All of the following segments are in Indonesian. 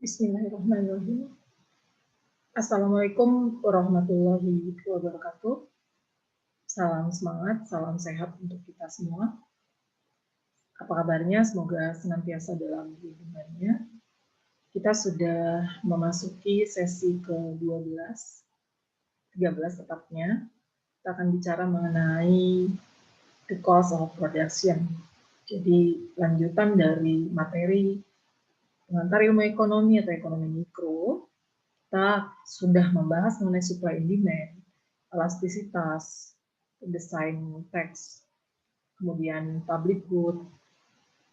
Bismillahirrahmanirrahim. Assalamualaikum warahmatullahi wabarakatuh. Salam semangat, salam sehat untuk kita semua. Apa kabarnya? Semoga senantiasa dalam lindungannya. Kita sudah memasuki sesi ke-12, 13 tepatnya. Kita akan bicara mengenai the cost of production. Jadi lanjutan dari materi pengantar ilmu ekonomi atau ekonomi mikro. Kita sudah membahas mengenai supply and demand, elastisitas, desain teks, kemudian public good,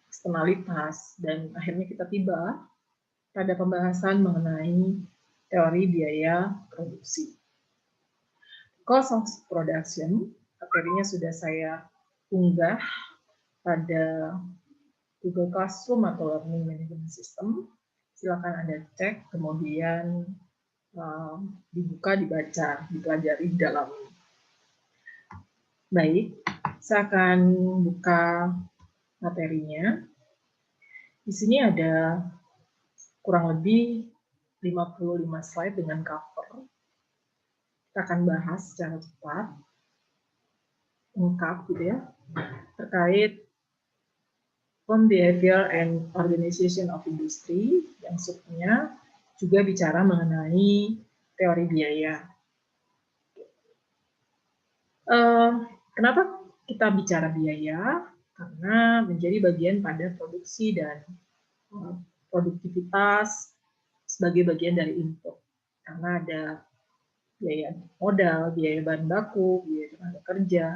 eksternalitas, dan akhirnya kita tiba pada pembahasan mengenai teori biaya produksi. Cost of production, materinya sudah saya unggah pada Google Classroom atau Learning Management System. Silakan Anda cek, kemudian dibuka, dibaca, dipelajari di dalam. Baik, saya akan buka materinya. Di sini ada kurang lebih 55 slide dengan cover. Kita akan bahas secara cepat, lengkap gitu ya, terkait Firm Behavior and Organization of Industry, yang subnya juga bicara mengenai teori biaya. Kenapa kita bicara biaya? Karena menjadi bagian pada produksi dan produktivitas sebagai bagian dari input. Karena ada biaya modal, biaya bahan baku, biaya tenaga kerja,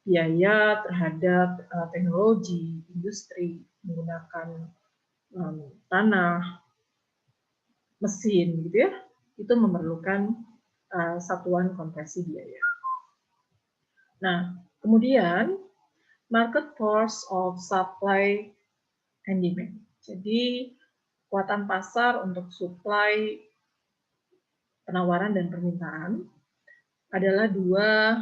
biaya terhadap teknologi, industri, menggunakan tanah, mesin, gitu ya, itu memerlukan satuan konversi biaya. Nah, kemudian market force of supply and demand. Jadi, kekuatan pasar untuk supply, penawaran dan permintaan adalah dua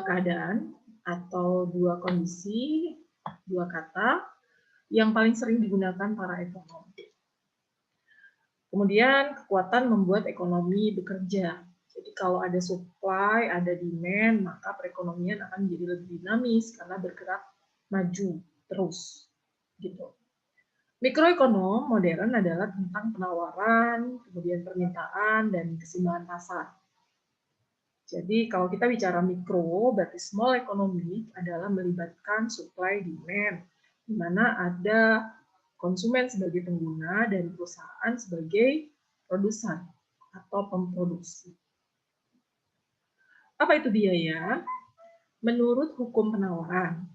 keadaan atau dua kondisi, dua kata yang paling sering digunakan para ekonom. Kemudian kekuatan membuat ekonomi bekerja. Jadi kalau ada supply, ada demand, maka perekonomian akan menjadi lebih dinamis karena bergerak maju terus. Gitu. Mikroekonom modern adalah tentang penawaran, kemudian permintaan, dan keseimbangan pasar. Jadi kalau kita bicara mikro, berarti small economy adalah melibatkan supply demand, di mana ada konsumen sebagai pengguna dan perusahaan sebagai produsen atau pemproduksi. Apa itu biaya? Menurut hukum penawaran,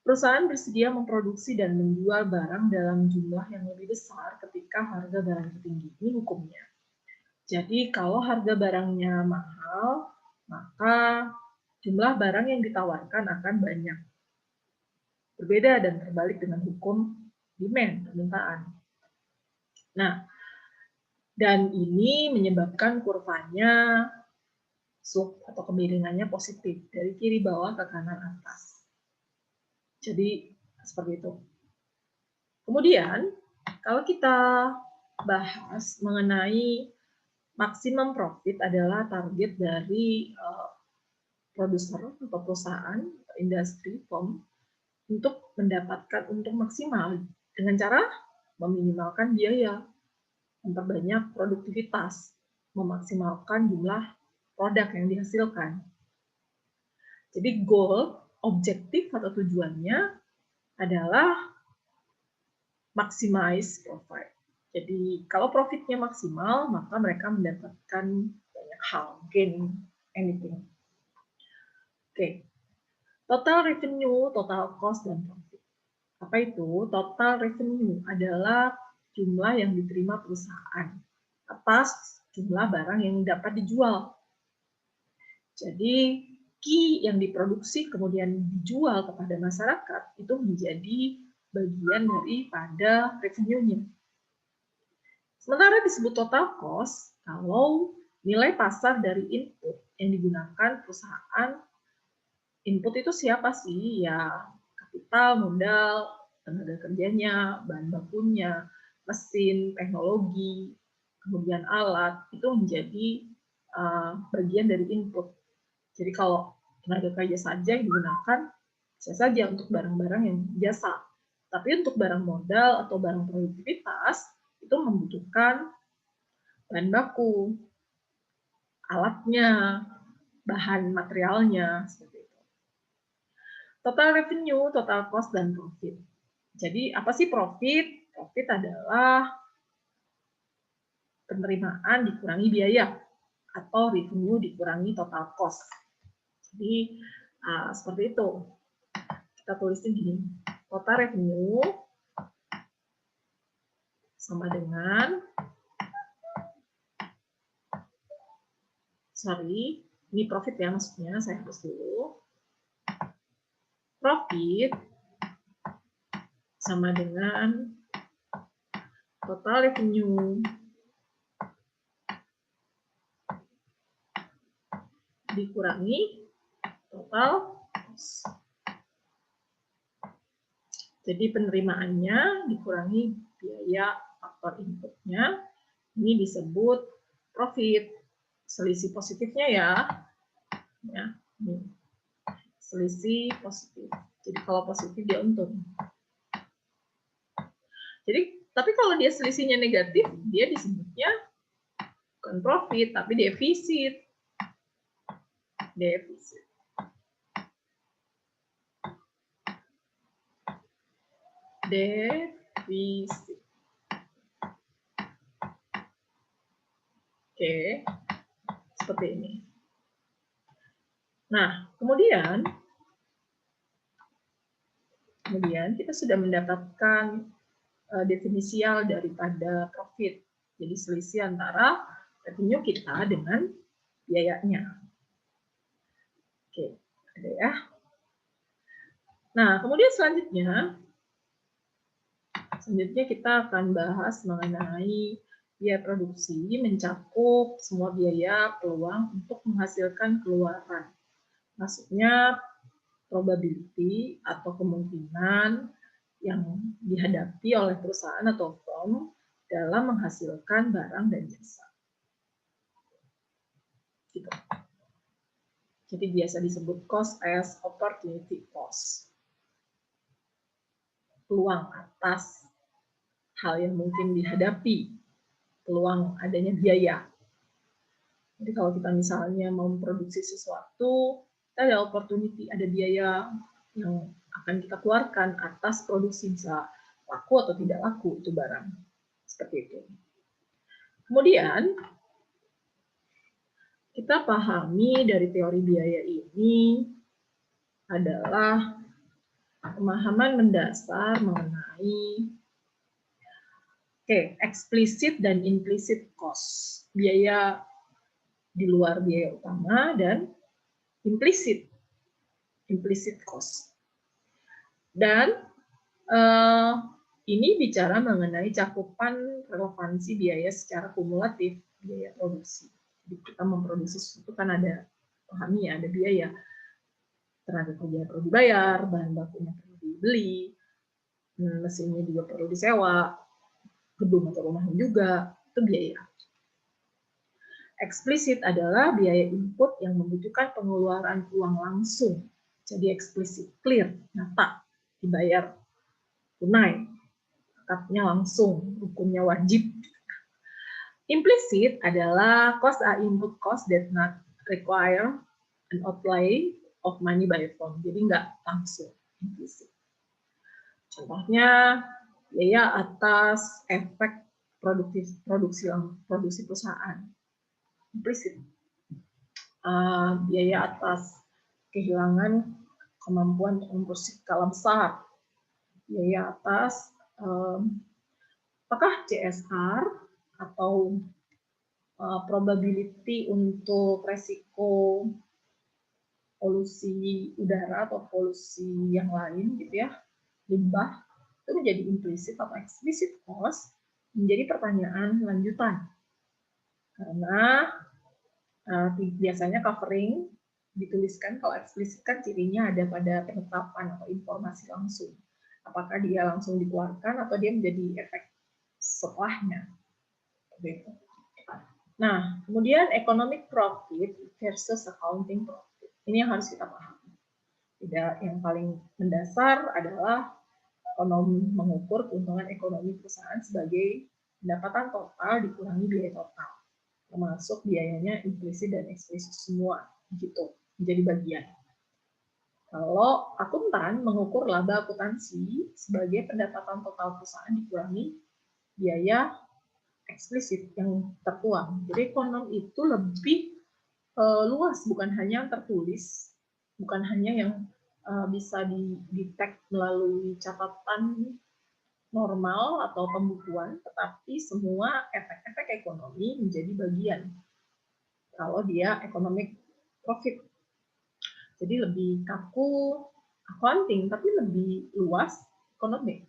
perusahaan bersedia memproduksi dan menjual barang dalam jumlah yang lebih besar ketika harga barang tinggi. Ini hukumnya. Jadi kalau harga barangnya mahal, maka jumlah barang yang ditawarkan akan banyak. Berbeda dan terbalik dengan hukum demand, permintaan. Nah, dan ini menyebabkan kurvanya slope atau kemiringannya positif dari kiri bawah ke kanan atas. Jadi seperti itu. Kemudian kalau kita bahas mengenai maksimum profit adalah target dari produser atau perusahaan atau industri firm untuk mendapatkan untung maksimal dengan cara meminimalkan biaya, memperbanyak produktivitas, memaksimalkan jumlah produk yang dihasilkan. Jadi goal, objektif atau tujuannya adalah maximize profit. Jadi kalau profitnya maksimal, maka mereka mendapatkan banyak hal, gain anything. Oke. Total revenue, total cost, dan profit. Apa itu? Total revenue adalah jumlah yang diterima perusahaan atas jumlah barang yang dapat dijual. Jadi, key yang diproduksi kemudian dijual kepada masyarakat itu menjadi bagian daripada revenue-nya. Sementara disebut total cost kalau nilai pasar dari input yang digunakan perusahaan. Input itu siapa sih? Ya, kapital, modal, tenaga kerjanya, bahan bakunya, mesin, teknologi, kemudian alat, itu menjadi bagian dari input. Jadi kalau tenaga kerja saja yang digunakan, bisa saja untuk barang-barang yang jasa. Tapi untuk barang modal atau barang produktivitas, itu membutuhkan bahan baku, alatnya, bahan materialnya, seperti itu. Total revenue, total cost, dan profit. Jadi apa sih profit? Profit adalah penerimaan dikurangi biaya atau revenue dikurangi total cost. Jadi seperti itu. Kita tulisnya gini, total revenue sama dengan, ini profit ya maksudnya, saya hapus dulu. Profit sama dengan total revenue dikurangi total cost. Jadi penerimaannya dikurangi biaya faktor inputnya, ini disebut profit. Selisih positifnya ya ini. Selisih positif. Jadi kalau positif dia untung. Jadi tapi kalau dia selisihnya negatif, dia disebutnya bukan profit tapi defisit. Defisit. Defisit. Oke, seperti ini. Nah, kemudian kita sudah mendapatkan definisial daripada profit. Jadi selisih antara revenue kita dengan biayanya. Oke, ada ya. Nah, kemudian selanjutnya kita akan bahas mengenai biaya produksi mencakup semua biaya peluang untuk menghasilkan keluaran. Maksudnya probability atau kemungkinan yang dihadapi oleh perusahaan atau firm dalam menghasilkan barang dan jasa. Gitu. Jadi biasa disebut cost as opportunity cost. Peluang atas hal yang mungkin dihadapi, peluang adanya biaya. Jadi kalau kita misalnya mau memproduksi sesuatu, ada opportunity, ada biaya yang akan kita keluarkan atas produksi, bisa laku atau tidak laku itu barang. Seperti itu. Kemudian, kita pahami dari teori biaya ini adalah pemahaman mendasar mengenai explicit dan implicit cost. Biaya di luar biaya utama dan implicit cost. Dan ini bicara mengenai cakupan relevansi biaya secara kumulatif, biaya produksi. Jadi kita memproduksi sesuatu kan ada, pahami ya, ada biaya. Tenaga kerja perlu dibayar, bahan bakunya perlu dibeli, mesinnya juga perlu disewa, gedung atau rumahnya juga, itu biaya. Eksplisit adalah biaya input yang membutuhkan pengeluaran uang langsung. Jadi eksplisit, clear, nyata, dibayar tunai, akadnya langsung, hukumnya wajib. Implicit adalah cost are input cost that not require an outlay of money by firm. Jadi nggak langsung, implicit. Contohnya, biaya atas efek produksi perusahaan. Implicit. Biaya atas kehilangan kemampuan untuk memproduksi skala besar. Biaya atas apakah CSR atau probability untuk resiko polusi udara atau polusi yang lain gitu ya, limbah, itu menjadi implicit atau explicit cost, menjadi pertanyaan lanjutan. Karena biasanya covering dituliskan, kalau explicit kan cirinya ada pada penetapan atau informasi langsung. Apakah dia langsung dikeluarkan atau dia menjadi efek setelahnya. Gitu. Nah, kemudian economic profit versus accounting profit. Ini yang harus kita pahami. Yang paling mendasar adalah ekonomi mengukur keuntungan ekonomi perusahaan sebagai pendapatan total dikurangi biaya total, termasuk biayanya implisit dan eksplisit semua, gitu, menjadi bagian. Kalau akuntan mengukur laba akuntansi sebagai pendapatan total perusahaan dikurangi biaya eksplisit yang tertuang. Jadi ekonom itu lebih luas, bukan hanya yang tertulis, bukan hanya yang bisa di-tag melalui catatan normal atau pembukuan, tetapi semua efek-efek ekonomi menjadi bagian kalau dia economic profit. Jadi lebih kaku accounting, tapi lebih luas ekonomi.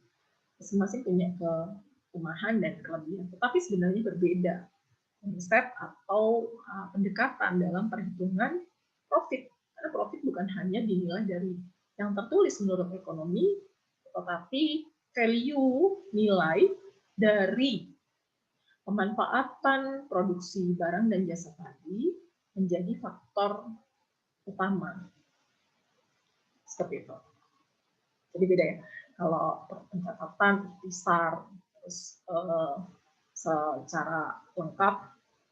Masing-masing punya kelemahan dan kelebihan, tetapi sebenarnya berbeda konsep atau pendekatan dalam perhitungan profit. Karena profit bukan hanya dinilai dari yang tertulis menurut ekonomi, tetapi value, nilai dari pemanfaatan produksi barang dan jasa tadi menjadi faktor utama. Seperti itu. Jadi beda ya. Kalau pencatatan besar, terus secara lengkap,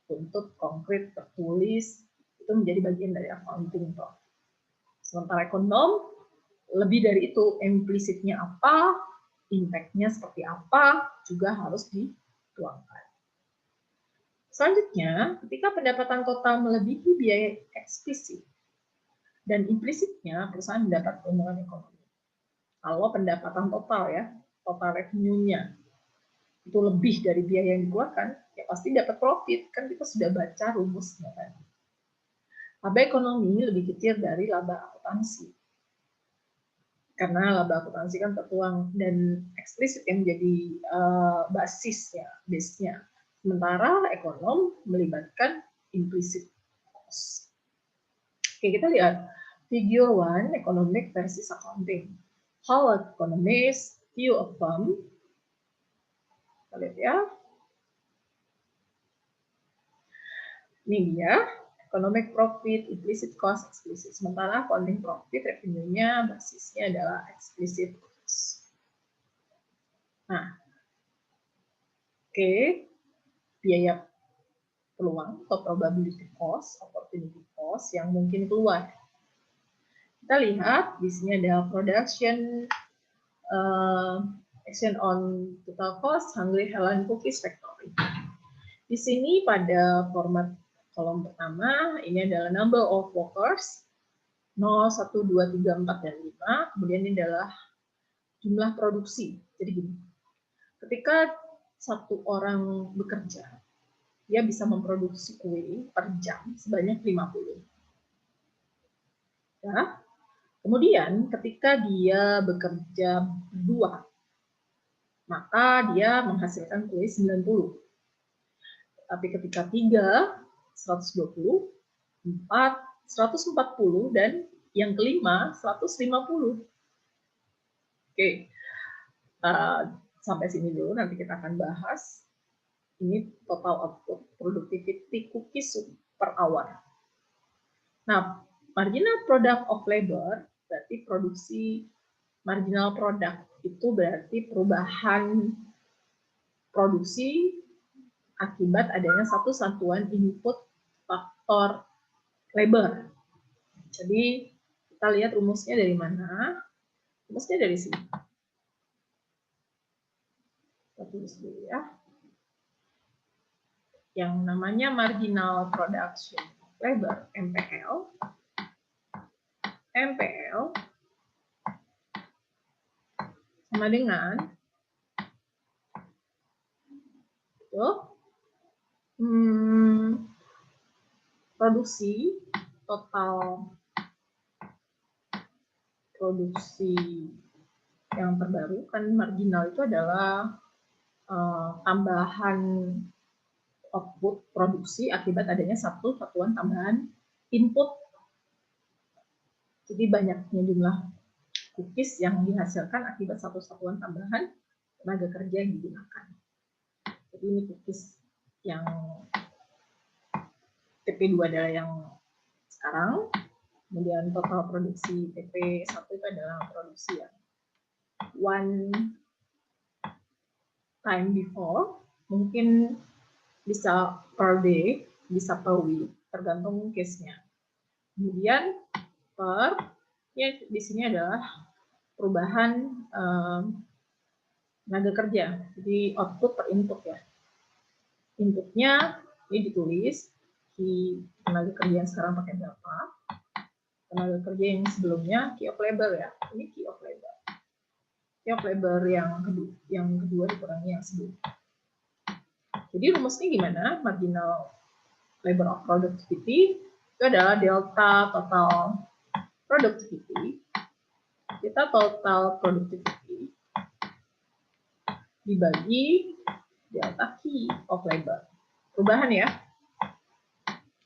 untuk konkret, tertulis, itu menjadi bagian dari accounting. Sementara ekonom, lebih dari itu, implisitnya apa, impact-nya seperti apa, juga harus dituangkan. Selanjutnya, ketika pendapatan total melebihi biaya eksplisit dan implisitnya, perusahaan mendapat keuntungan ekonomi. Kalau pendapatan total ya, total revenue-nya itu lebih dari biaya yang dikeluarkan, ya pasti dapat profit. Kan kita sudah baca rumusnya tadi. Laba ekonomi lebih kecil dari laba akuntansi. Karena laba akuntansi kan tertuang dan eksplisit yang menjadi basisnya, base-nya. Sementara ekonom melibatkan implicit cost. Oke, kita lihat figure 1, economic versus accounting. How economists view a firm. Kita lihat ya. Ini dia, economic profit, implicit cost, explicit. Sementara accounting profit, revenue-nya basisnya adalah explicit cost. Nah, oke, biaya peluang atau probability cost, opportunity cost yang mungkin keluar. Kita lihat di sini ada production, action on total cost, Hungry Helen Cookies Factory. Di sini pada format kolom pertama, ini adalah number of workers, 0, 1, 2, 3, 4, dan 5. Kemudian ini adalah jumlah produksi. Jadi gini, ketika satu orang bekerja, dia bisa memproduksi kue per jam sebanyak 50. Ya. Kemudian ketika dia bekerja berdua, maka dia menghasilkan kue 90. Tapi ketika 3, 120, 4, 140, dan yang kelima 150. Oke, sampai sini dulu, nanti kita akan bahas. Ini total output productivity cookies per hour. Nah, marginal product of labor berarti produksi marginal product itu berarti perubahan produksi akibat adanya satu satuan input faktor labor. Jadi kita lihat rumusnya dari mana? Rumusnya dari sini. Kita tulis dulu ya. Yang namanya marginal production labor, MPL. MPL sama dengan itu, produksi total produksi yang terbaru, kan marginal itu adalah tambahan output produksi akibat adanya satu satuan tambahan input. Jadi banyaknya jumlah cookies yang dihasilkan akibat satu satuan tambahan tenaga kerja yang digunakan. Jadi ini cookies yang TP2 adalah yang sekarang, kemudian total produksi TP1 itu adalah produksi yang one time before, mungkin bisa per day, bisa per week, tergantung case-nya. Kemudian per, ya di sini adalah perubahan tenaga kerja, jadi output per input ya. Inputnya ini ditulis di tenaga kerja yang sekarang pakai berapa, tenaga kerja yang sebelumnya key of labor ya, ini key of labor. Key of labor yang kedua dikurangi yang sebelumnya. Jadi rumusnya gimana? Marginal labor of productivity itu adalah delta total productivity, kita total productivity dibagi delta key of labor. Perubahan ya,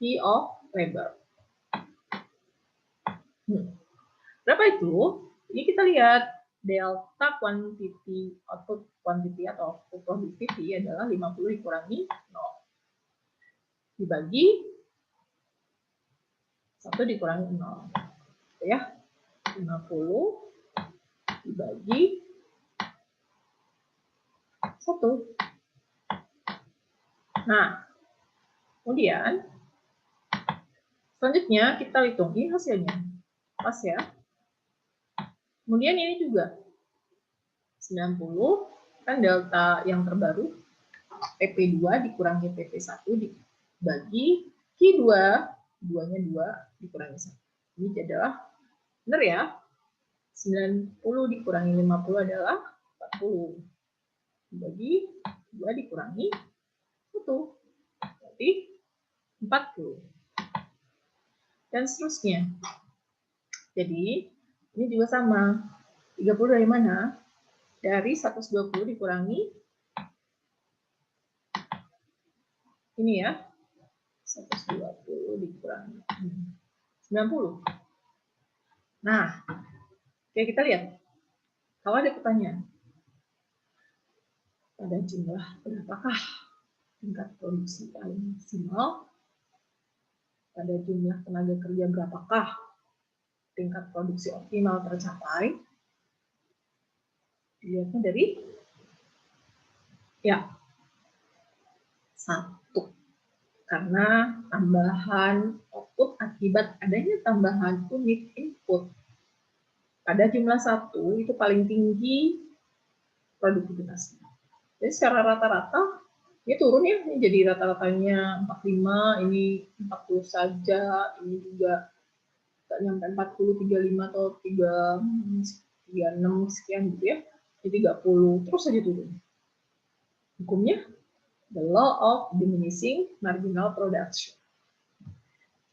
key of labor. Berapa itu? Ini kita lihat delta quantity, output quantity atau output productivity adalah 50 dikurangi 0. Dibagi 1 dikurangi 0. Ya, 50 dibagi 1. Nah, kemudian selanjutnya kita hitung ini hasilnya. Pas ya. Kemudian ini juga 90 kan delta yang terbaru PP2 dikurangi PP1 dibagi Q2, 2-nya 2 dikurangi 1. Ini adalah benar ya. 90 dikurangi 50 adalah 40. Dibagi 2 dikurangi 1. Berarti 40. Dan seterusnya. Jadi, ini juga sama. 30 dari mana? Dari 120 dikurangi ini ya. 120 dikurangi 90. Nah, oke kita lihat. Kalau ada pertanyaan, pada jumlah berapakah tingkat produksi paling maksimal? Pada jumlah tenaga kerja berapakah tingkat produksi optimal tercapai? Dilihatnya dari ya 1. Karena tambahan output akibat adanya tambahan unit input. Pada jumlah 1 itu paling tinggi produktivitasnya. Jadi secara rata-rata dia turun ya, ini jadi rata-ratanya 45, ini 40 saja, ini juga tak nyampe 40, 35 atau 36 sekian gitu ya. Jadi 30 terus saja turun. Hukumnya the law of diminishing marginal production.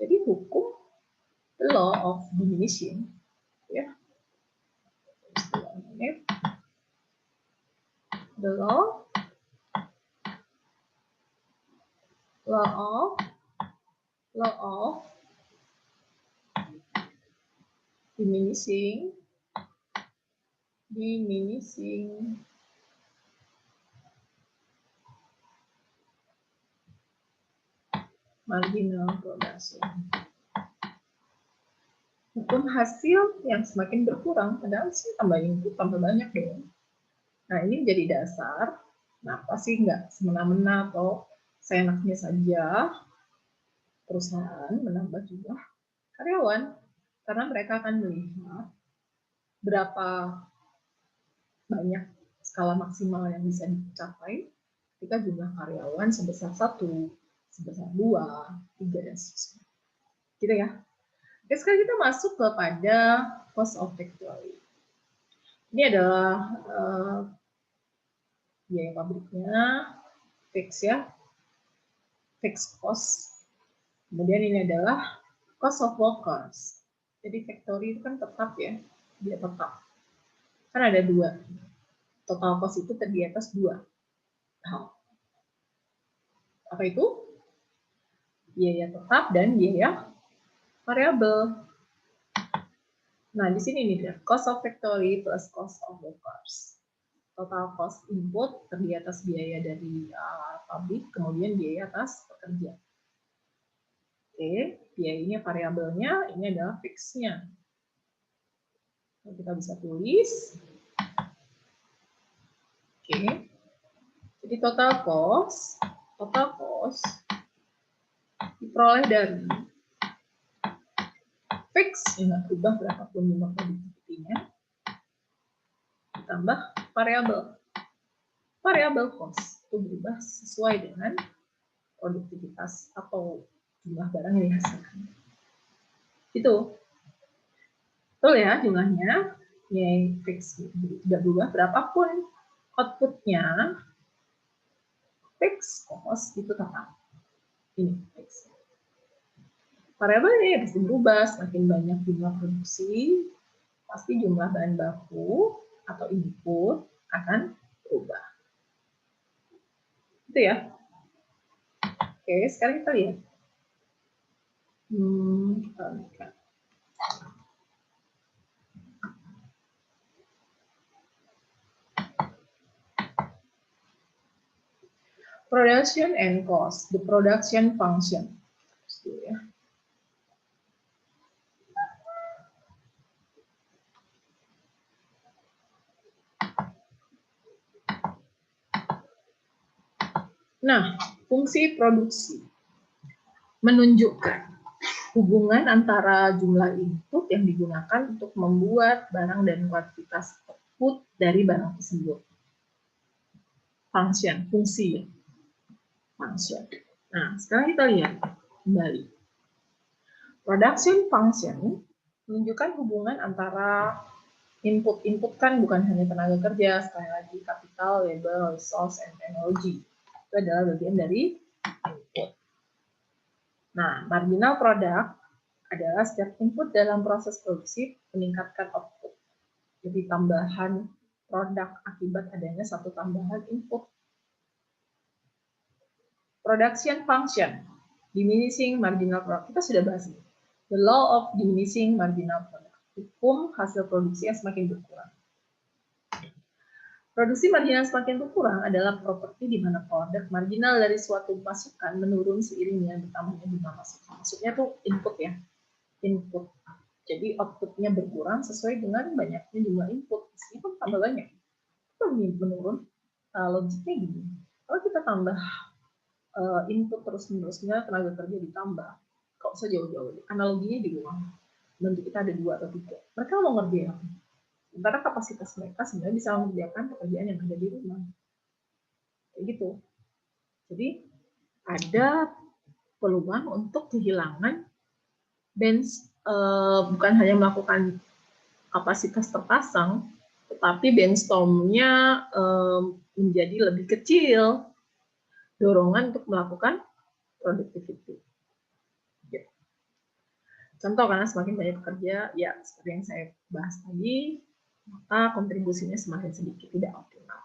Jadi hukum the law of diminishing ya. The law of diminishing marginal production. Hukum hasil yang semakin berkurang, padahal sih tambah input tambah banyak dong. Nah ini jadi dasar, kenapa sih nggak semena-mena atau seenaknya saja perusahaan menambah jumlah karyawan, karena mereka akan melihat berapa banyak skala maksimal yang bisa dicapai ketika jumlah karyawan sebesar 1, sebesar 2, 3, dan seterusnya. Gitu ya. Oke, sekarang kita masuk kepada cost of factory. Ini adalah biaya pabriknya, fix ya, fixed cost. Kemudian ini adalah cost of workers. Jadi factory itu kan tetap ya, dia tetap. Kan ada 2. Total cost itu terdiri atas 2 hal. Apa itu? Biaya tetap dan biaya variabel. Nah, di sini nih dia, cost of factory plus cost of workers. Total cost input terdiri atas biaya dari pabrik, kemudian biaya atas pekerja. Oke, biayanya variabelnya, ini adalah fixnya. Kita bisa tulis. Oke, jadi total cost diperoleh dari fix, yang berubah berapapun jumlah produktivitinya, ditambah variabel. Variabel cost itu berubah sesuai dengan produktivitas atau jumlah barang yang dihasilkan. Itu. Betul ya jumlahnya. Yang fix tidak berubah berapapun outputnya, fix cost itu tetap. Ini fix. Variabelnya ya pasti berubah, semakin banyak jumlah produksi, pasti jumlah bahan baku atau input akan berubah. Itu ya. Oke, sekarang kita lihat. Production and cost, the production function. Nah, fungsi produksi menunjukkan hubungan antara jumlah input yang digunakan untuk membuat barang dan kuantitas output dari barang tersebut. Function, fungsi. Function. Nah, sekarang kita lihat kembali. Production function menunjukkan hubungan antara input kan bukan hanya tenaga kerja, sekali lagi capital, labor, resource, and technology. Itu adalah bagian dari input. Nah, marginal product adalah setiap input dalam proses produksi meningkatkan output. Jadi tambahan produk akibat adanya satu tambahan input. Production function, diminishing marginal product. Kita sudah bahas ini. The law of diminishing marginal product. Hukum hasil produksi yang semakin berkurang. Produksi marginal semakin berkurang adalah properti di mana produk marginal dari suatu masukan menurun seiring dengan bertambahnya jumlah masukan. Maksudnya tuh input ya. Input. Jadi outputnya berkurang sesuai dengan banyaknya jumlah input. Meskipun tambah banyak. Itu menurun. Logiknya gini. Kalau kita tambah input terus-menerusnya, tenaga kerja ditambah. Kok usah jauh-jauh. Analoginya di rumah. Bentuk kita ada 2 atau 3. Mereka mau ngerjain apa? Sementara kapasitas mereka sebenarnya bisa mengerjakan pekerjaan yang ada di rumah. Kayak gitu. Jadi ada peluang untuk kehilangan bench, bukan hanya melakukan kapasitas terpasang, tetapi brainstorm-nya menjadi lebih kecil, dorongan untuk melakukan productivity. Ya. Contoh, karena semakin banyak pekerja, ya seperti yang saya bahas tadi, maka kontribusinya semakin sedikit, tidak optimal.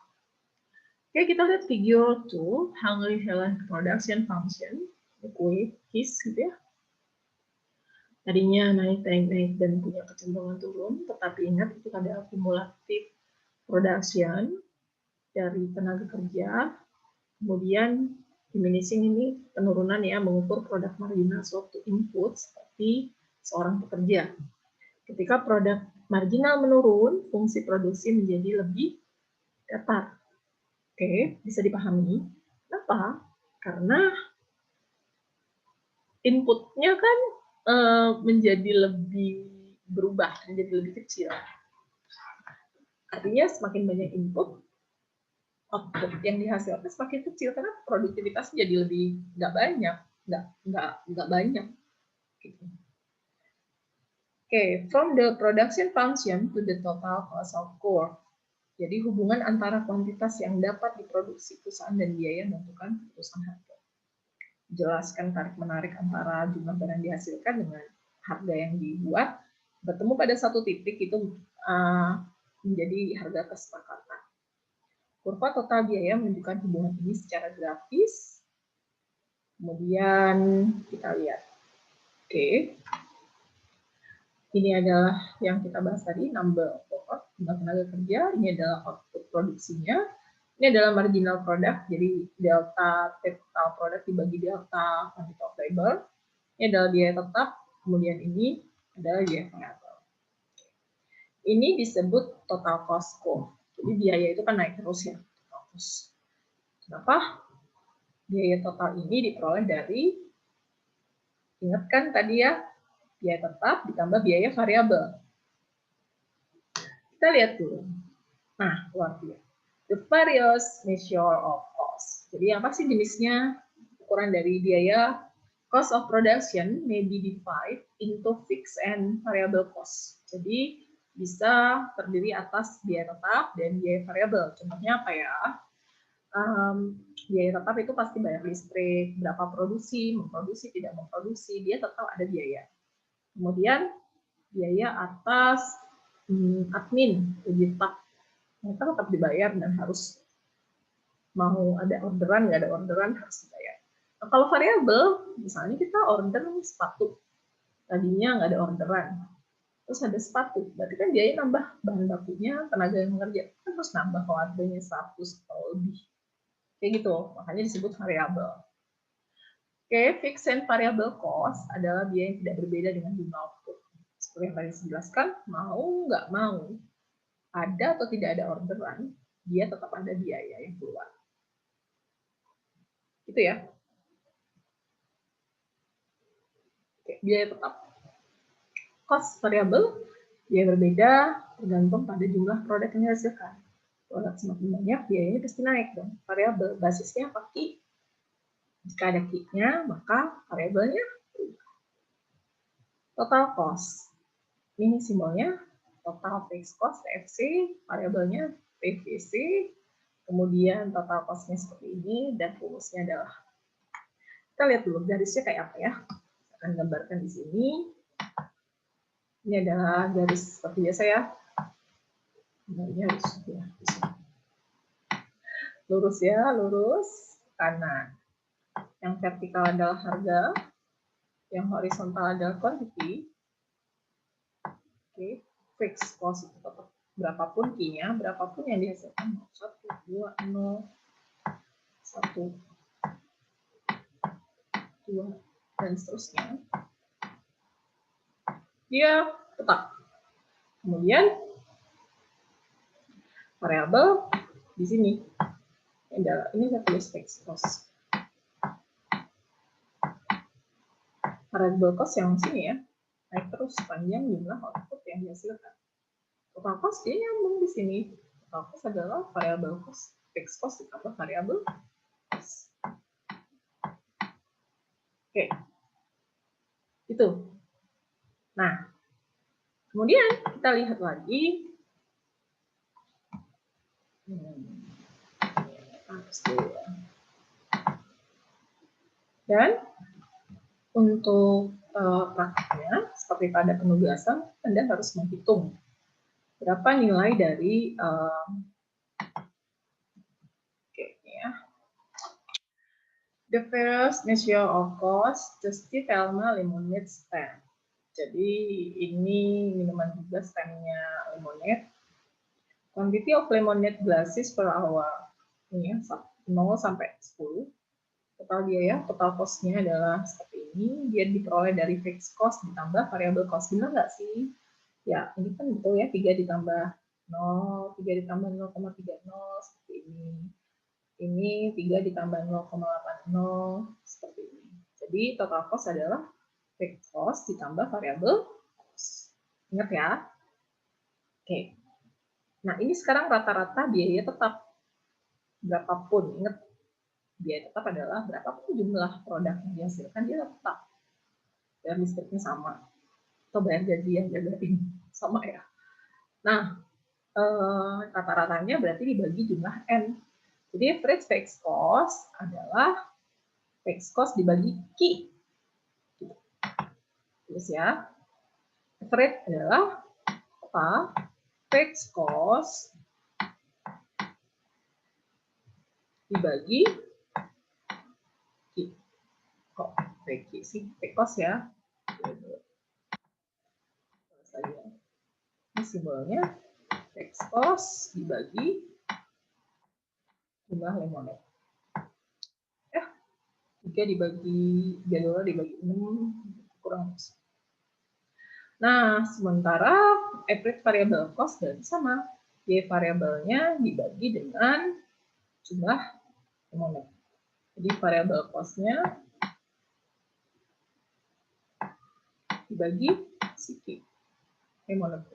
Oke, kita lihat figure 2, Hungry Helen Production Function, quick his gitu ya. Tadinya naik dan punya kecenderungan turun, tetapi ingat itu ada akumulatif production dari tenaga kerja, kemudian diminishing ini penurunan ya, mengukur produk marginal suatu input seperti seorang pekerja. Ketika produk marginal menurun, fungsi produksi menjadi lebih datar. Oke, bisa dipahami. Kenapa? Karena inputnya kan menjadi lebih berubah, menjadi lebih kecil. Artinya semakin banyak input, output yang dihasilkan semakin kecil karena produktivitas jadi lebih nggak banyak. Gitu. Oke, from the production function to the total cost of core. Jadi hubungan antara kuantitas yang dapat diproduksi perusahaan dan biaya menentukan keputusan harga. Jelaskan tarik-menarik antara jumlah barang dihasilkan dengan harga yang dibuat, bertemu pada satu titik itu menjadi harga kesepakatan. Kurva total biaya menunjukkan hubungan ini secara grafis. Kemudian kita lihat. Oke. Ini adalah yang kita bahas tadi, number of workers, jumlah tenaga kerja. Ini adalah output produksinya. Ini adalah marginal product, jadi delta total product dibagi delta quantity of labor. Ini adalah biaya tetap, kemudian ini adalah biaya variabel. Ini disebut total cost curve. Jadi biaya itu kan naik terus ya. Kenapa? Biaya total ini diperoleh dari, ingat kan tadi ya, biaya tetap ditambah biaya variabel. Kita lihat dulu. Nah, luar biasa. The various measure of cost. Jadi apa sih jenisnya? Ukuran dari biaya. Cost of production may be divided into fixed and variable cost. Jadi bisa terdiri atas biaya tetap dan biaya variabel. Contohnya apa ya? Biaya tetap itu pasti bayar listrik, berapa produksi, memproduksi, tidak memproduksi, dia tetap ada biaya. Kemudian biaya atas admin, staff, mereka tetap dibayar dan harus mau ada orderan, nggak ada orderan harus dibayar. Nah, kalau variabel, misalnya kita order sepatu, tadinya nggak ada orderan, terus ada sepatu, berarti kan biaya nambah bahan bakunya, tenaga yang mengerjakan kan harus nambah kalau harganya 100 atau lebih. Kayak gitu, makanya disebut variabel. Oke, fixed and variable cost adalah biaya yang tidak berbeda dengan jumlah output. Seperti yang tadi saya jelaskan, mau nggak mau, ada atau tidak ada orderan, dia tetap ada biaya yang keluar. Itu ya. Oke, biaya tetap. Cost variable, biaya berbeda tergantung pada jumlah produk yang dihasilkan. Produk semakin banyak, biayanya pasti naik dong. Variabel basisnya apa? Ki. Jika ada Ki-nya, maka variabelnya total cost. Ini simbolnya total fixed cost, TFC, variabelnya TVC, kemudian total cost-nya seperti ini, dan rumusnya adalah, kita lihat dulu garisnya kayak apa ya. Saya akan gambarkan di sini. Ini adalah garis seperti biasa ya. Lurus ya, lurus kanan. Yang vertikal adalah harga, yang horizontal adalah quantity. Oke, fixed cost itu tetap berapapun Q-nya, berapapun yang dihasilkan, 1, 2, 0, 1, 2, dan seterusnya. Dia tetap. Kemudian variabel di sini. Ini saya tulis fixed cost. Variable cost yang sini ya, naik terus sepanjang jumlah output yang dihasilkan. Total cost dia nyambung di sini. Total cost adalah variable cost, fixed cost ditambah variable cost. Oke, itu. Nah, kemudian kita lihat lagi. Dan untuk praktiknya, seperti pada penugasan, Anda harus menghitung berapa nilai dari the first measure of cost, Justi Thelma lemonade stand. Jadi ini minuman juga standnya lemonade. Quantity of lemonade glasses per hour. Ini ya, 0 sampai 10. Total biaya, total cost-nya adalah seperti ini. Dia diperoleh dari fixed cost ditambah variable cost. Benar nggak sih? Ya, ini kan betul ya, 3 ditambah 0, 3 ditambah 0,30, seperti ini. Ini 3 ditambah 0,80, seperti ini. Jadi total cost adalah fixed cost ditambah variable cost. Ingat ya? Oke. Nah, ini sekarang rata-rata biaya tetap. Berapapun, ingat, biaya tetap adalah berapapun jumlah produk yang dihasilkan, dia tetap. Bayar listriknya sama. Atau bayar gaji yang jagain sama ya. Nah, rata-ratanya berarti dibagi jumlah N. Jadi average fixed cost adalah fixed cost dibagi Q. Terus ya, average adalah apa? Fixed cost dibagi Q. Kok fixed sih? Fixed cost ya. Ini simbolnya fixed cost dibagi jumlah lemonade. 3 dibagi $3 dibagi 6 kurang. Nah, sementara average variable cost berarti sama. Y variabelnya dibagi dengan jumlah lemonade. Jadi variable cost-nya dibagi si lemonade.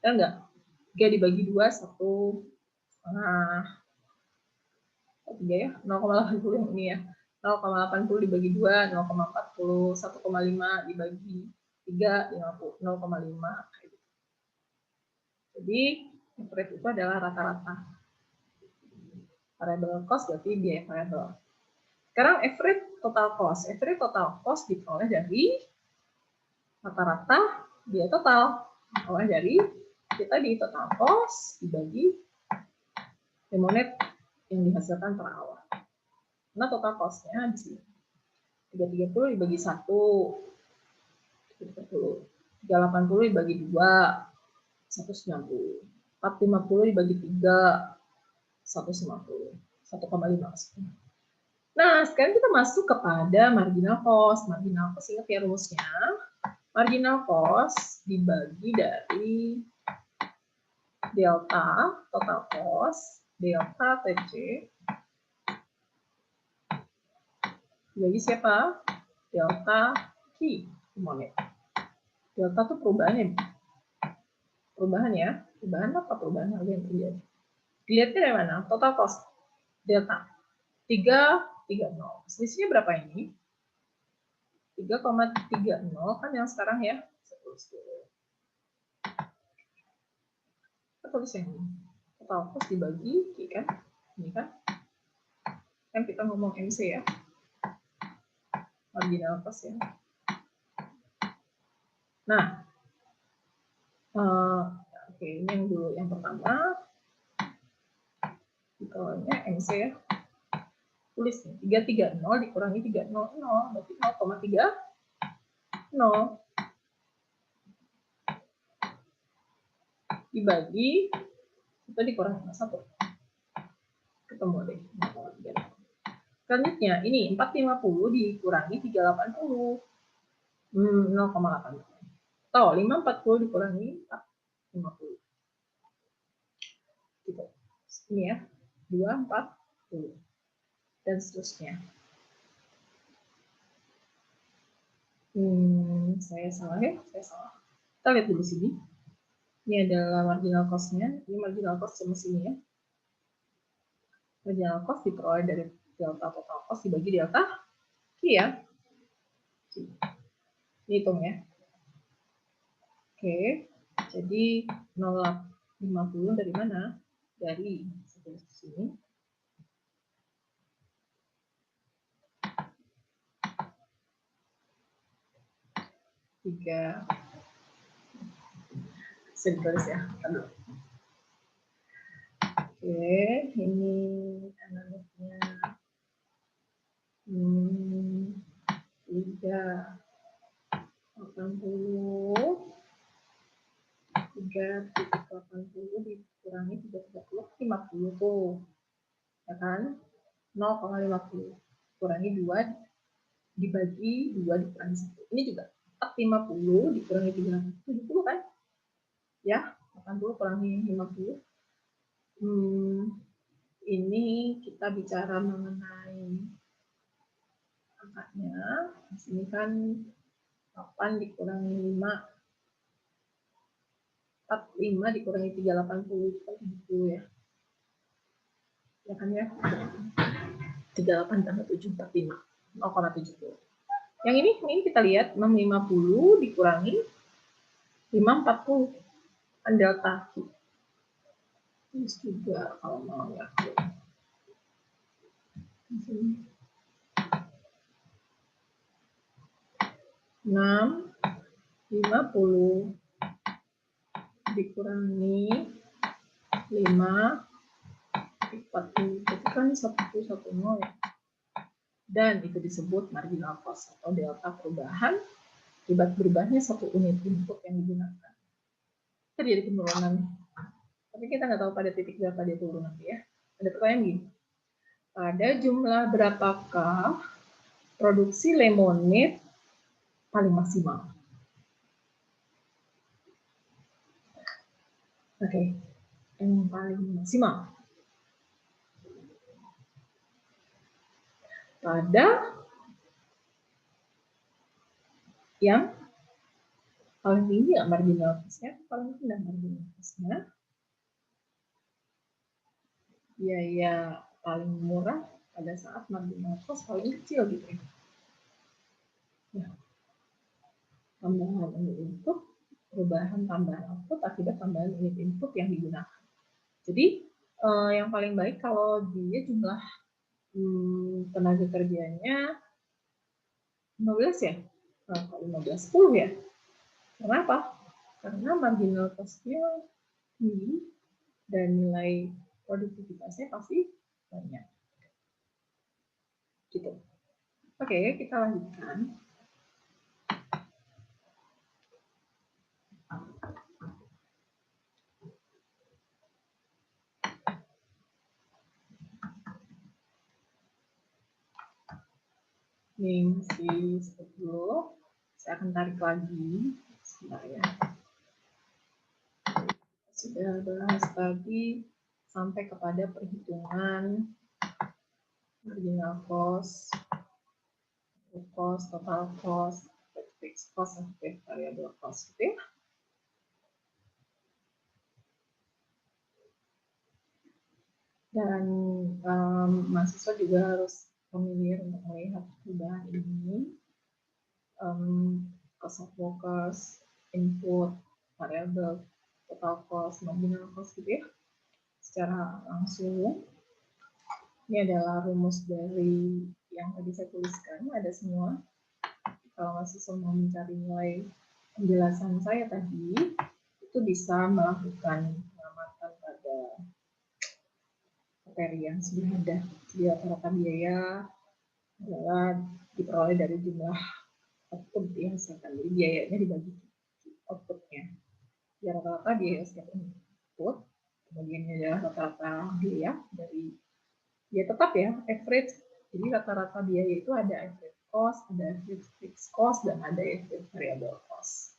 Dan enggak? 3 dibagi 2, 1 setengah. 3 ya, 0,80 yang ini ya. 0,80 dibagi 2, 0,40, 1,5 dibagi 3, 0,5. Jadi, average itu adalah rata-rata. Variable cost berarti biaya variable. Sekarang average total cost. Average total cost diperoleh dari rata-rata biaya total. Diperoleh dari kita di total cost dibagi lemonade yang dihasilkan per hour. Nah, total cost-nya di sini. 330 dibagi 1. 380 dibagi 2. 190. 450 dibagi 3. 150. 1,5. Nah, sekarang kita masuk kepada marginal cost. Marginal cost, ingat ya rumusnya. Marginal cost dibagi dari delta total cost, delta TC, dibagi siapa? Delta Q. Delta itu perubahannya. Perubahan ya. Perubahan apa? Perubahan harga yang terjadi. Dilihatnya dari mana? Total cost. Delta. 330. Selisihnya berapa ini? 3,30 kan yang sekarang ya. Kita tulis yang ini. Total cost dibagi, kan? Ini kan? Kan kita ngomong MC ya. Marginal cost ya. Nah, oke, ini yang dulu. Yang pertama, dikawalnya MC ya. Tulis nih, 330 dikurangi 300, berarti 0,30. Dibagi, kita dikurangi 1. Ketemu deh, 0,30. Selanjutnya, ini 450 dikurangi 380. 0,8. Tuh, 540 dikurangi 450. Gitu. Ini ya, 240. Dan seterusnya. Saya salah ya, saya salah. Kita lihat dulu sini. Ini adalah marginal cost-nya. Ini marginal cost sama sini ya. Marginal cost diperoleh dari delta total cost dibagi delta Q ya. Hitung ya. Oke, jadi 0,50 dari mana? Dari sini. Tiga. Bisa ditulis ya. Aduh. Oke, ini analisnya 380 dikurangi 330, 50 tuh, ya kan? 0,50 kurangi 2 dibagi 2 dikurangi 1. Ini juga 450 dikurangi 370 kan? Ya, 80 kurangi 50. Ini kita bicara mengenai angkanya. Di sini kan 8 dikurangi 5. 45 dikurangi 380 itu kan 70 ya. Ya kan ya? 38 tambah 7, 45. 0,70. Yang ini kita lihat 650 dikurangi 540 kan delta Q. Ini juga kalau mau ya. 650 dikurangi 5 40 itu kan 110 ya. Dan itu disebut marginal cost atau delta perubahan akibat berubahnya satu unit input yang digunakan. terjadi penurunan. Tapi kita nggak tahu pada titik berapa dia turun nanti ya. Ada pertanyaan gini. Pada jumlah berapakah produksi lemonade paling maksimal? Oke, yang paling maksimal. Pada yang paling tinggi nggak marginal cost-nya, paling rendah marginal cost-nya. Biaya paling murah pada saat marginal cost paling kecil gitu ya. Nah, tambahan unit input, perubahan tambahan output akibat tambahan unit input yang digunakan. Jadi yang paling baik kalau dia jumlah tenaga kerjanya 15 ya, 15 10 ya. Kenapa? Karena marginal cost-nya tinggi dan nilai produktivitasnya pasti banyak. Gitu. Oke, kita lanjutkan. Ini masih seperti dulu. Saya akan tarik lagi. Sebentar ya. Sudah bahas tadi sampai kepada perhitungan marginal cost, total cost, fixed cost, dan variable cost. Gitu ya. Dan mahasiswa juga harus familiar untuk melihat perubahan ini. Cost of workers, input, variable, total cost, marginal cost gitu ya. Secara langsung. Ini adalah rumus dari yang tadi saya tuliskan, ada semua. Kalau mahasiswa mau mencari nilai penjelasan saya tadi, itu bisa melakukan pengamatan pada materi yang sudah ada. Jadi rata-rata biaya adalah diperoleh dari jumlah output yang dihasilkan. Jadi biayanya dibagi outputnya. Jadi rata-rata biaya setiap input, kemudian ini adalah rata-rata biaya dari biaya tetap ya, average. Jadi rata-rata biaya itu ada average cost, ada average fixed cost, dan ada average variable cost.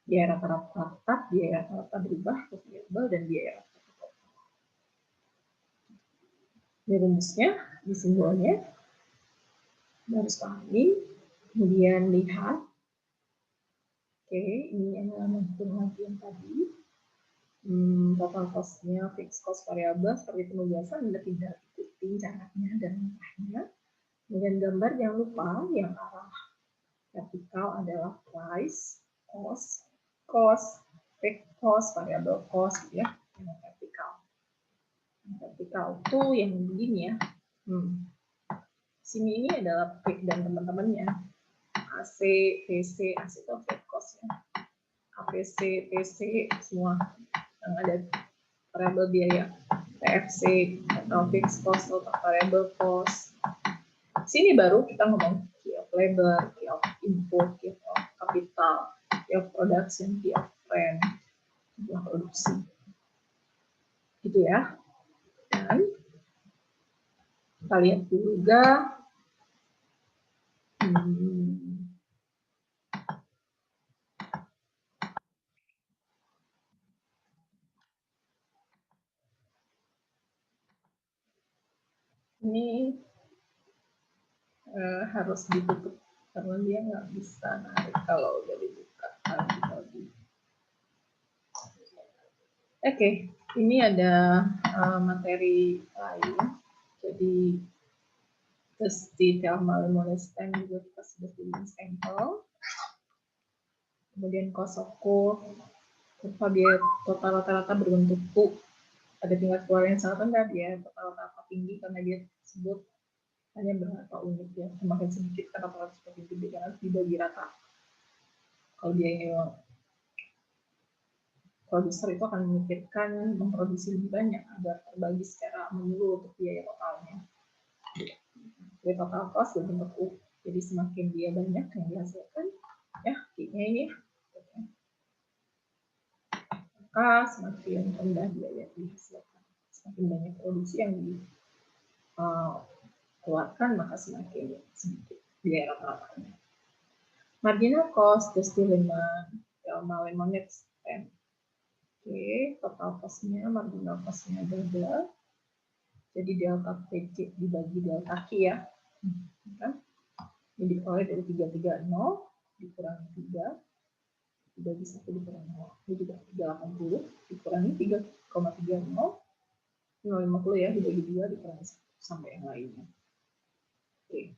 Biaya rata-rata tetap, biaya rata-rata berubah, variable, dan biaya rata-rata total. Ini rumusnya, di simbolnya. Harus pahami, kemudian lihat. Oke, ini adalah menghitung lagi yang tadi. Total cost-nya, fixed cost, variable, seperti penugasan, Anda tidak ikuti caranya dan langkahnya. Kemudian gambar jangan lupa yang arah vertikal adalah price, cost, fixed cost, variable cost ya, yang vertikal. Yang vertikal itu yang begini ya. Sini ini adalah P dan teman-temannya. AC, PC, AC itu fixed cost ya. APC, PC semua yang ada variable biaya. TFC atau fixed cost atau variable cost. Sini baru kita ngomong key of labor, key of input, key of capital, key of production, key of rent, jumlah produksi. Gitu ya. Dan kita lihat juga ini harus ditutup karena dia nggak bisa narik kalau udah dibuka lagi. Oke, ini ada materi lain. Jadi terus di thermal stand juga kita sudah bikin sampel. Kemudian cost of curve, kurva biaya total rata-rata berbentuk U. Ada tingkat keluar yang sangat rendah, dia total rata-rata tinggi karena dia tersebut hanya berapa unit ya, semakin sedikit karena rata-rata semakin gede karena dibagi rata. Kalau dia produser itu akan memikirkan memproduksi lebih banyak agar terbagi secara menyeluruh untuk biaya totalnya. Jadi total cost berbentuk U. Jadi semakin dia banyak yang dihasilkan, ya, ini. maka semakin rendah biaya dihasilkan. Semakin banyak produksi yang dikeluarkan, maka semakin sedikit biaya rata-ratanya. Marginal cost the still element spend. Oke, total cost-nya, marginal cost-nya adalah jadi delta PC dibagi delta Q ya. Kan? Ini diperoleh dari 330 dikurangi 3 dibagi 1 dikurangi 0. Ini juga 380 dikurangi 3,30 0,50 ya, dibagi 2 dikurangi 1 sampai yang lainnya. Oke.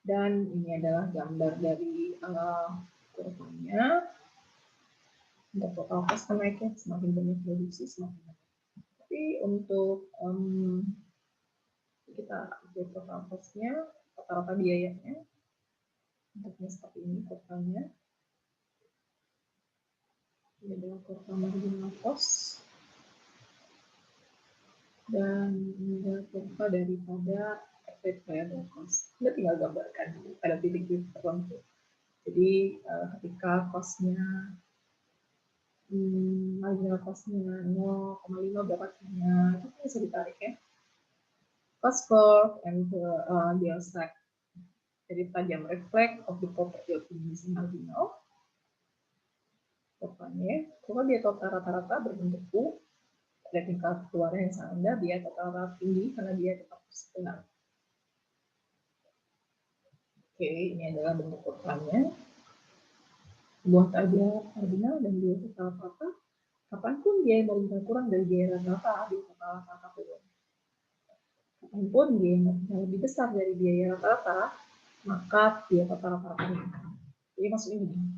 Dan ini adalah gambar dari kurvanya. Untuk total cost naiknya semakin banyak produksi semakin banyak. Tapi untuk kita lihat total cost-nya, rata-rata biayanya, bentuknya seperti ini kurvanya. Ini adalah kurva marginal cost. Dan ini adalah kurva daripada average variable cost. Kita tinggal gambarkan pada titik-titik tertentu. Jadi ketika cost-nya marginal cost-nya 0,5 berapa Q-nya, itu bisa ditarik ya. Cost curve and the stack. Jadi tajam reflect of the property of the marginal. Kurvanya, kurva biaya total rata-rata berbentuk U. Ada tingkat keluaran yang sangat rendah, biaya total rata tinggi karena biaya tetap setengah. Oke, ini adalah bentuk kurvanya. Buah target marginal dan biaya total rata. Kapanpun biaya marginal kurang dari biaya rata-rata, biaya total rata turun. Kapanpun biaya marginal lebih besar dari biaya rata-rata, maka biaya total rata-rata meningkat. Jadi maksudnya begini.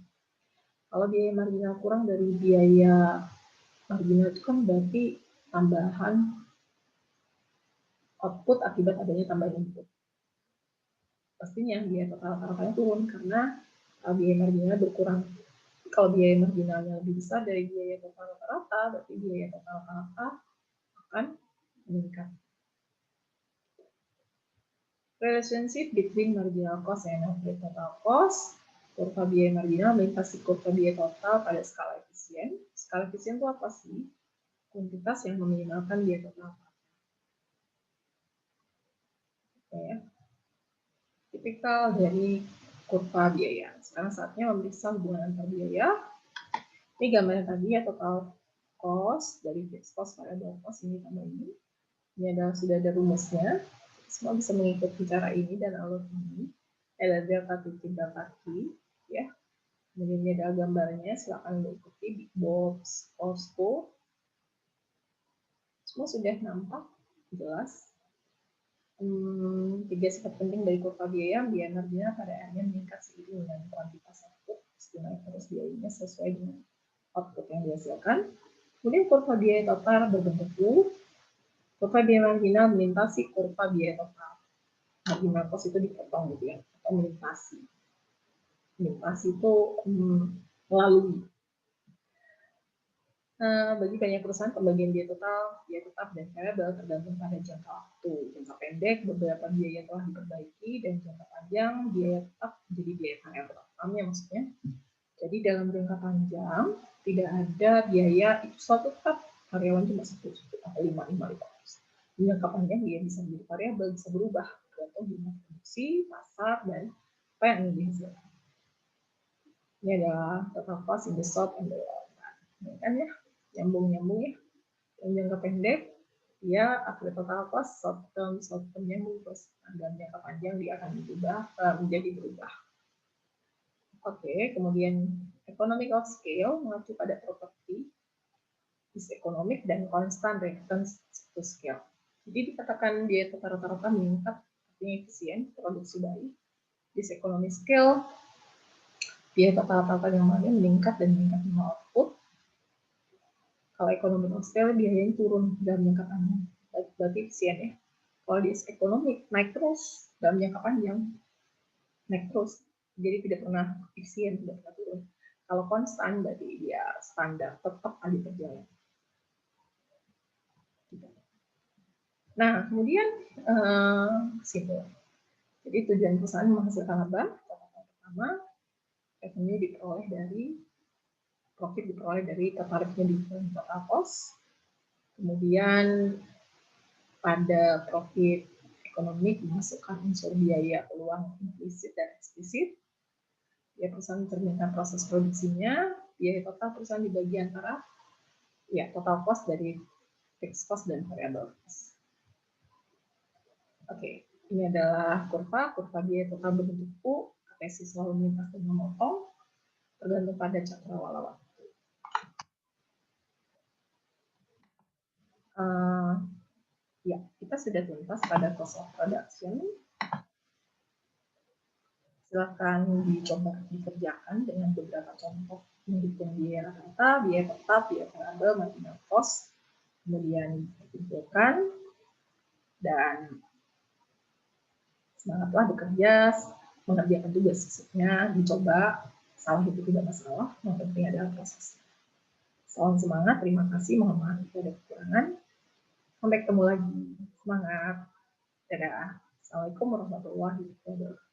Kalau biaya marginal kurang dari biaya marginal itu kan berarti tambahan output akibat adanya tambahan input. Pastinya biaya total rata-ratanya turun karena biaya marginal berkurang. Kalau biaya marginalnya lebih besar dari biaya total rata-rata, berarti biaya total rata-rata akan meningkat. Relationship between marginal cost and average total cost. Kurva biaya marginal melintasi kurva biaya total pada skala efisien. Skala efisien itu apa sih? Kuantitas yang meminimalkan biaya total. Ya. Tipikal dari kurva biaya. Sekarang saatnya memeriksa hubungan antar biaya. Ini gambarnya tadi ya, total cost dari fixed cost variable cost ini tambah ini. Ini adalah sudah ada rumusnya. Semua bisa mengikuti cara ini dan alur ini. Ada delta titik delta Q, ya. Kemudian ini ada gambarnya, silakan mengikuti big box, Costco. Semua sudah nampak, jelas. Tiga sifat penting dari kurva biaya marginal pada akhirnya meningkat seiring dengan kuantitas output, naik terus biayanya sesuai dengan output yang dihasilkan. Kemudian kurva biaya total berbentuk U. Kurva biaya marginal melintasi kurva biaya total. Marginal cost itu dipotong gitu ya, atau melintasi. Melintasi itu melalui. Bagi banyak perusahaan, pembagian biaya total, biaya tetap, dan variabel tergantung pada jangka waktu. Jangka pendek, beberapa biaya telah diperbaiki, dan jangka panjang, biaya tetap menjadi biaya variabel. Paham ya maksudnya? Jadi dalam jangka panjang, tidak ada biaya itu selalu tetap, karyawan cuma 1 atau 5. Di jangka panjang, dia bisa menjadi variabel, bisa berubah, tergantung jumlah produksi, pasar, dan apa yang ingin dihasilkan. Ini adalah total cost in the short and the long run. Kan ya? Nyambung-nyambung ya. Yang jangka pendek, dia akhir total cost, short term nyambung terus. Dan jangka panjang dia akan menjadi berubah. Oke, kemudian economic of scale mengacu pada properti is economic dan constant returns to scale. Jadi dikatakan dia rata-rata meningkat, artinya efisien, produksi baik. This economic scale, dia rata-rata yang mana meningkat dan meningkat output. Kalau ekonomi scale biayanya turun dalam jangka panjang, berarti efisien ya. Kalau di ekonomi naik terus dalam jangka panjang, naik terus, jadi tidak pernah efisien, tidak pernah turun. Kalau konstan berarti dia standar, tetap aja berjalan. Nah, kemudian kesimpulan. Jadi tujuan perusahaan menghasilkan apa? Pertama, revenue diperoleh dari profit diperoleh dari tertariknya di total cost. Kemudian pada profit ekonomi dimasukkan unsur biaya peluang implisit dan eksplisit. Ya, perusahaan mencerminkan proses produksinya, biaya total perusahaan dibagi antara ya total cost dari fixed cost dan variable cost. Oke, ini adalah kurva biaya total berbentuk U, APC selalu melintas dan memotong, tergantung pada cakrawala waktu. Ya, kita sudah tuntas pada cost of production. Silakan dicoba dikerjakan dengan beberapa contoh menghitung biaya rata, biaya tetap, biaya variabel, marginal cost, kemudian dikumpulkan, dan semangatlah bekerja, mengerjakan tugas-tugasnya, dicoba, salah itu tidak masalah, yang penting adalah proses. Salam semangat, terima kasih, mohon maaf jika ada kekurangan. Sampai ketemu lagi, semangat, dadah. Assalamualaikum warahmatullahi wabarakatuh.